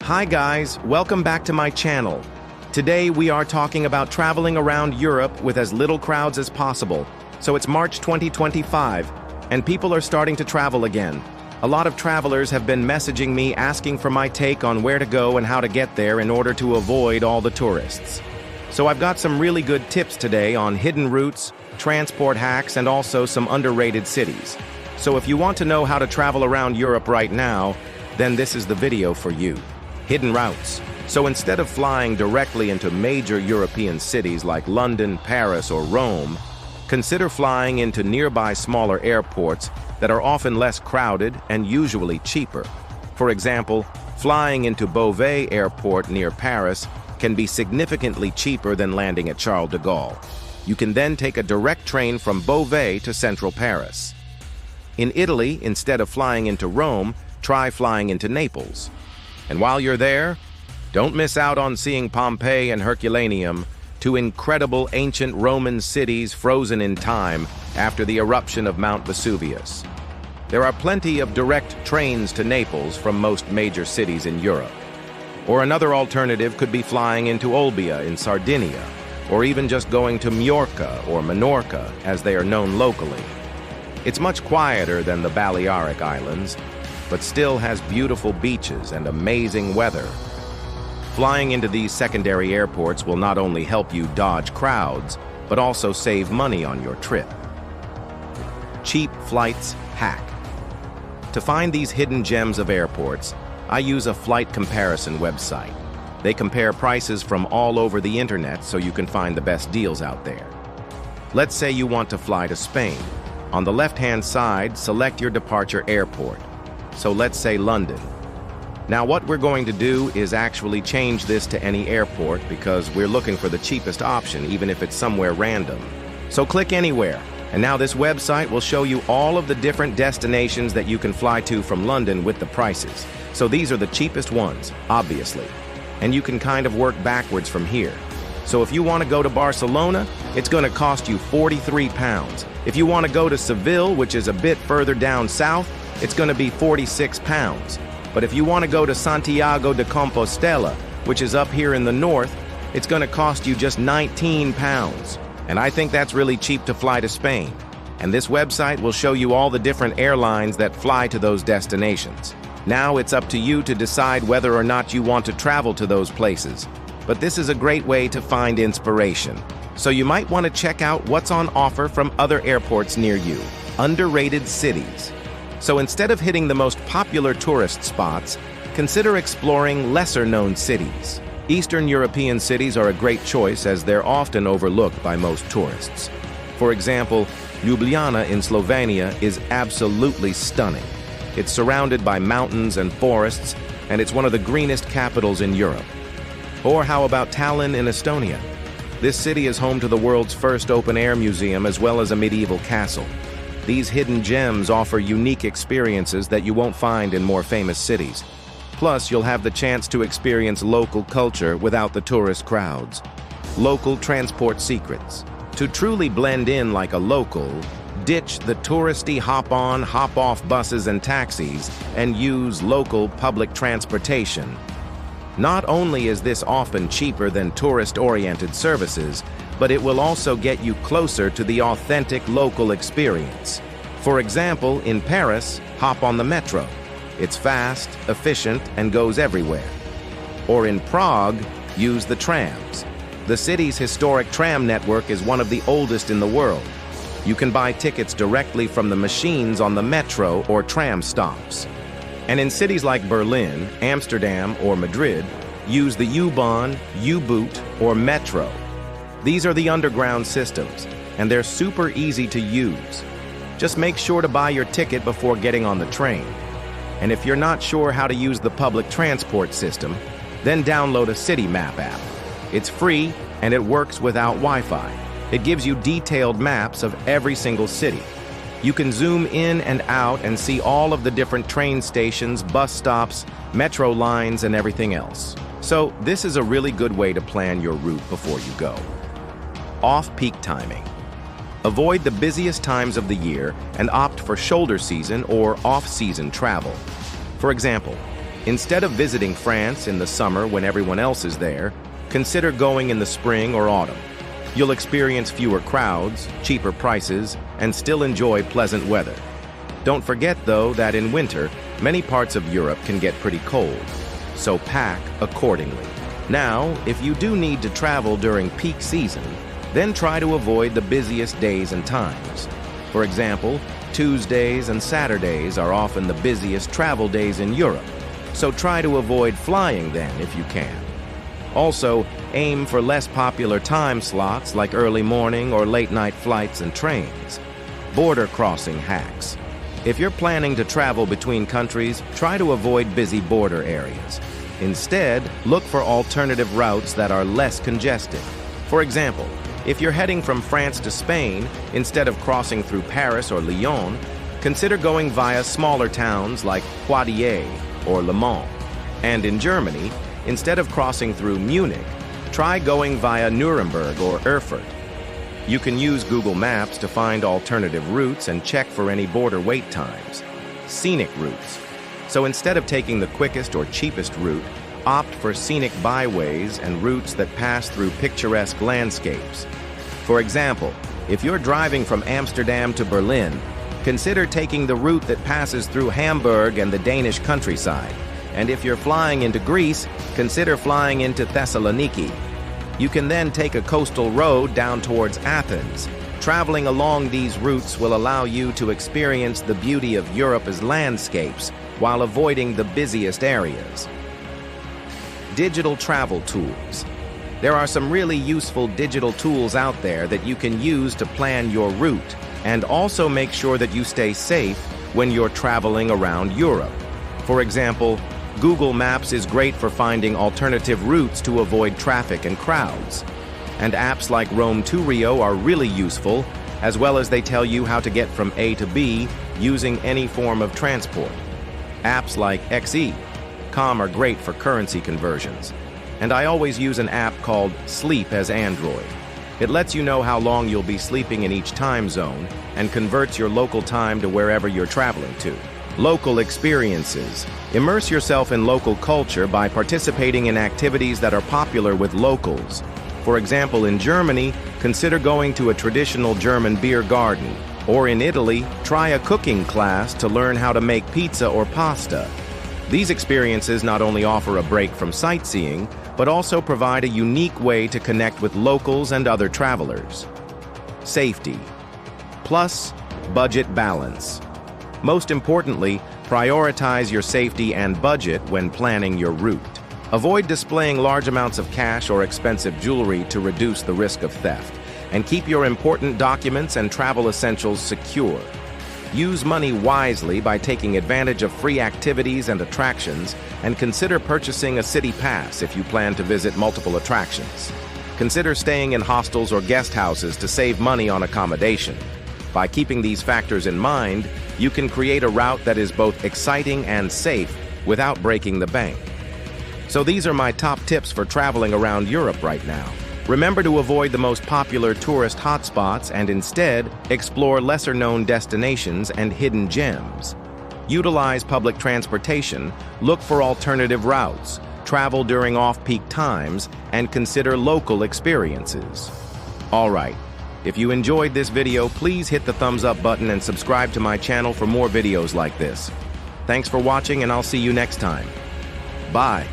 Hi guys, welcome back to my channel. Today we are talking about traveling around Europe with as little crowds as possible. So it's March 2025, and people are starting to travel again. A lot of travelers have been messaging me asking for my take on where to go and how to get there in order to avoid all the tourists. So I've got some really good tips today on hidden routes, transport hacks, and also some underrated cities. So if you want to know how to travel around Europe right now, then this is the video for you. Hidden routes. So instead of flying directly into major European cities like London, Paris, or Rome, consider flying into nearby smaller airports that are often less crowded and usually cheaper. For example, flying into Beauvais Airport near Paris can be significantly cheaper than landing at Charles de Gaulle. You can then take a direct train from Beauvais to central Paris. In Italy, instead of flying into Rome, try flying into Naples. And while you're there, don't miss out on seeing Pompeii and Herculaneum, two incredible ancient Roman cities frozen in time after the eruption of Mount Vesuvius. There are plenty of direct trains to Naples from most major cities in Europe. Or another alternative could be flying into Olbia in Sardinia, or even just going to Majorca or Menorca, as they are known locally. It's much quieter than the Balearic Islands, but still has beautiful beaches and amazing weather. Flying into these secondary airports will not only help you dodge crowds, but also save money on your trip. Cheap flights hack. To find these hidden gems of airports, I use a flight comparison website. They compare prices from all over the internet so you can find the best deals out there. Let's say you want to fly to Spain. On the left-hand side, select your departure airport. So let's say London. Now what we're going to do is actually change this to any airport because we're looking for the cheapest option, even if it's somewhere random. So click anywhere, and now this website will show you all of the different destinations that you can fly to from London with the prices. So these are the cheapest ones, obviously. And you can kind of work backwards from here. So if you want to go to Barcelona, it's going to cost you £43. If you want to go to Seville, which is a bit further down south, it's going to be £46. But if you want to go to Santiago de Compostela, which is up here in the north, it's going to cost you just £19. And I think that's really cheap to fly to Spain. And this website will show you all the different airlines that fly to those destinations. Now it's up to you to decide whether or not you want to travel to those places. But this is a great way to find inspiration. So you might want to check out what's on offer from other airports near you. Underrated cities. So instead of hitting the most popular tourist spots, consider exploring lesser-known cities. Eastern European cities are a great choice as they're often overlooked by most tourists. For example, Ljubljana in Slovenia is absolutely stunning. It's surrounded by mountains and forests, and it's one of the greenest capitals in Europe. Or how about Tallinn in Estonia? This city is home to the world's first open-air museum as well as a medieval castle. These hidden gems offer unique experiences that you won't find in more famous cities. Plus, you'll have the chance to experience local culture without the tourist crowds. Local transport secrets. To truly blend in like a local, ditch the touristy hop-on, hop-off buses and taxis and use local public transportation. Not only is this often cheaper than tourist-oriented services, but it will also get you closer to the authentic local experience. For example, in Paris, hop on the metro. It's fast, efficient, and goes everywhere. Or in Prague, use the trams. The city's historic tram network is one of the oldest in the world. You can buy tickets directly from the machines on the metro or tram stops. And in cities like Berlin, Amsterdam, or Madrid, use the U-Bahn, U-Boot, or Metro. These are the underground systems, and they're super easy to use. Just make sure to buy your ticket before getting on the train. And if you're not sure how to use the public transport system, then download a city map app. It's free, and it works without Wi-Fi. It gives you detailed maps of every single city. You can zoom in and out and see all of the different train stations, bus stops, metro lines, and everything else. So this is a really good way to plan your route before you go. Off-peak timing. Avoid the busiest times of the year and opt for shoulder season or off-season travel. For example, Instead of visiting France in the summer when everyone else is there, consider going in the spring or autumn. You'll experience fewer crowds, cheaper prices, and still enjoy pleasant weather. Don't forget, though, that in winter, many parts of Europe can get pretty cold, so pack accordingly. Now, if you do need to travel during peak season, then try to avoid the busiest days and times. For example, Tuesdays and Saturdays are often the busiest travel days in Europe, so try to avoid flying then if you can. Also, aim for less popular time slots like early morning or late-night flights and trains. Border crossing hacks. If you're planning to travel between countries, try to avoid busy border areas. Instead, look for alternative routes that are less congested. For example, if you're heading from France to Spain, instead of crossing through Paris or Lyon, consider going via smaller towns like Poitiers or Le Mans. And in Germany, instead of crossing through Munich, try going via Nuremberg or Erfurt. You can use Google Maps to find alternative routes and check for any border wait times. Scenic routes. So instead of taking the quickest or cheapest route, opt for scenic byways and routes that pass through picturesque landscapes. For example, if you're driving from Amsterdam to Berlin, consider taking the route that passes through Hamburg and the Danish countryside. And if you're flying into Greece, consider flying into Thessaloniki. You can then take a coastal road down towards Athens. Traveling along these routes will allow you to experience the beauty of Europe's landscapes while avoiding the busiest areas. Digital travel tools. There are some really useful digital tools out there that you can use to plan your route and also make sure that you stay safe when you're traveling around Europe. For example, Google Maps is great for finding alternative routes to avoid traffic and crowds. And apps like Rome to Rio are really useful, as well as they tell you how to get from A to B using any form of transport. Apps like xe.com are great for currency conversions. And I always use an app called Sleep as Android. It lets you know how long you'll be sleeping in each time zone and converts your local time to wherever you're traveling to. Local experiences. Immerse yourself in local culture by participating in activities that are popular with locals. For example, in Germany, consider going to a traditional German beer garden. Or in Italy, try a cooking class to learn how to make pizza or pasta. These experiences not only offer a break from sightseeing, but also provide a unique way to connect with locals and other travelers. Safety. Plus, budget balance. Most importantly, prioritize your safety and budget when planning your route. Avoid displaying large amounts of cash or expensive jewelry to reduce the risk of theft, and keep your important documents and travel essentials secure. Use money wisely by taking advantage of free activities and attractions, and consider purchasing a city pass if you plan to visit multiple attractions. Consider staying in hostels or guest houses to save money on accommodation. By keeping these factors in mind, you can create a route that is both exciting and safe without breaking the bank. So these are my top tips for traveling around Europe right now. Remember to avoid the most popular tourist hotspots and instead explore lesser-known destinations and hidden gems. Utilize public transportation, look for alternative routes, travel during off-peak times, and consider local experiences. All right. If you enjoyed this video, please hit the thumbs up button and subscribe to my channel for more videos like this. Thanks for watching, and I'll see you next time. Bye.